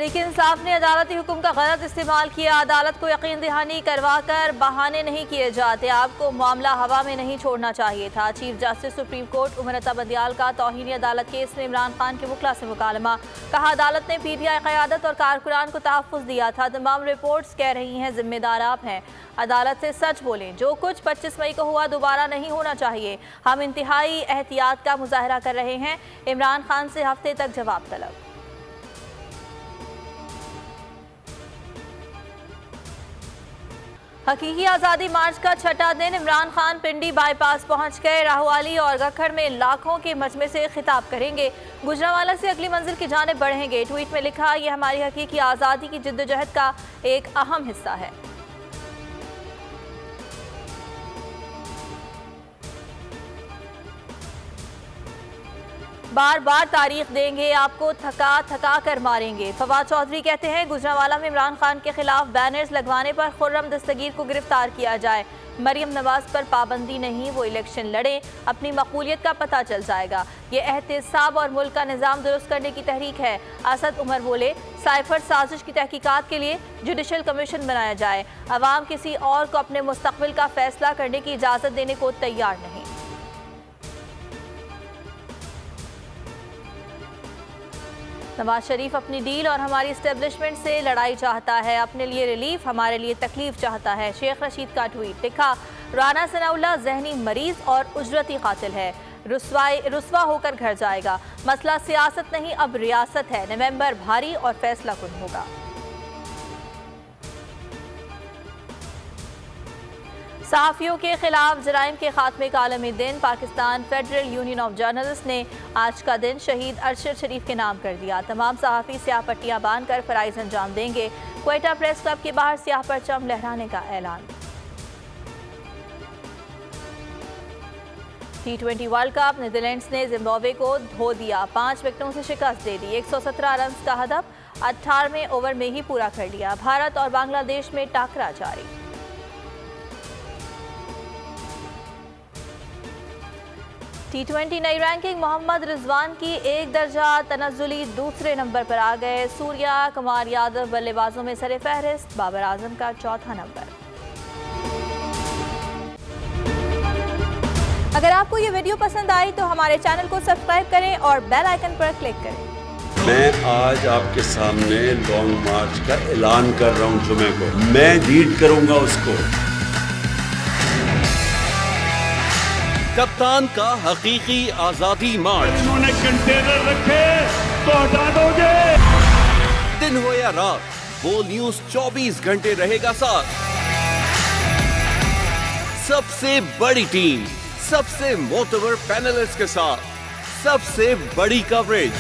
तहरीक इंसाफ ने अदालती हुक्म का गलत इस्तेमाल किया। अदालत को यकीन दहानी करवा कर बहाने नहीं किए जाते। आपको मामला हवा में नहीं छोड़ना चाहिए था। Chief justice supreme court Umar Ata Bandial का तौहीन अदालत केस में इमरान खान के वकला से मुकालमा। कहा, अदालत ने PTI क़यादत और कारकुनान को तहफ़्फ़ुज़ दिया था। तमाम रिपोर्ट्स कह रही हैं जिम्मेदार आप हैं। अदालत से सच बोलें। जो कुछ 25 मई को हुआ दोबारा नहीं होना चाहिए। हम इंतहाई एहतियात का मुजाहरा कर रहे हैं। इमरान खान से हफ्ते तक जवाब तलब। हकीकी आज़ादी मार्च का छठा दिन। इमरान खान पिंडी बाईपास पहुंच गए। राहुआली और गखर में लाखों के मजमे से खिताब करेंगे। गुजरांवाला से अगली मंजिल की जानिब बढ़ेंगे। ट्वीट में लिखा, यह हमारी हकीकी आज़ादी की जिद्दोजहद का एक अहम हिस्सा है। बार बार तारीख देंगे, आपको थका थका कर मारेंगे। फवाद चौधरी कहते हैं, गुजरांवाला में इमरान खान के खिलाफ बैनर्स लगवाने पर खुर्रम दस्तगीर को गिरफ्तार किया जाए। मरियम नवाज पर पाबंदी नहीं, वो इलेक्शन लड़े, अपनी मकबूलियत का पता चल जाएगा। ये एहतिसाब और मुल्क का निज़ाम दुरुस्त करने की तहरीक है। असद उमर बोले, साइफर साजिश की तहकीकात के लिए जुडिशल कमीशन बनाया जाए। अवाम किसी और को अपने मुस्तकबिल का फैसला करने की इजाज़त देने को तैयार नहीं। नवाज शरीफ अपनी डील और हमारी इस्टेब्लिशमेंट से लड़ाई चाहता है। अपने लिए रिलीफ, हमारे लिए तकलीफ चाहता है। शेख रशीद का ट्वीट लिखा, राना सनाउल्लाह जहनी मरीज और उजरती कातिल है। रुस्वा होकर घर जाएगा। मसला सियासत नहीं, अब रियासत है। नवंबर भारी और फैसला कुन होगा। सहाफ़ियों के खिलाफ जराइम के खात्मे का आलमी दिन। Pakistan federal union of journalist ने आज का दिन शहीद अरशद शरीफ के नाम कर दिया। तमाम सहाफ़ी स्याह पट्टियाँ बांध कर फ़राइज़ अंजाम देंगे। क्वेटा प्रेस क्लब के बाहर स्याह परचम लहराने का ऐलान। T20 world cup. नीदरलैंड्स ने जिम्बाब्वे को धो दिया। 5 विकेटों से शिकस्त दे दी। 117 रन का हदफ 18वें ओवर में ही पूरा कर लिया। भारत और बांग्लादेश में टाकरा जारी। T20 नई रैंकिंग। मोहम्मद रिजवान की 1 दर्जा तनज़्ज़ुली दूसरे नंबर पर आ गए। सूर्या कुमार यादव बल्लेबाजों में सरे फहरिस्त। बाबर आजम का चौथा नंबर। अगर आपको ये वीडियो पसंद आई तो हमारे चैनल को सब्सक्राइब करें और बेल आइकन पर क्लिक करें। मैं आज आपके सामने लॉन्ग मार्च का ऐलान कर रहा हूं। जुमे को मैं लीड करूंगा उसको। कप्तान का हकीकी आजादी मार्च। उन्होंने कंटेनर रखे तो हटा दोगे। दिन हो या रात, वो न्यूज 24 घंटे रहेगा साथ। सबसे बड़ी टीम, सबसे मोतबर पैनलिस्ट के साथ, सबसे बड़ी कवरेज।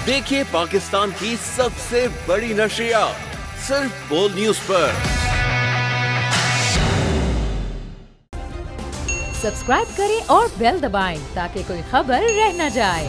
देखिए पाकिस्तान की सबसे बड़ी नशरियात सिर्फ बोल न्यूज पर। सब्सक्राइब करें और बेल दबाएं ताकि कोई खबर रह न जाए।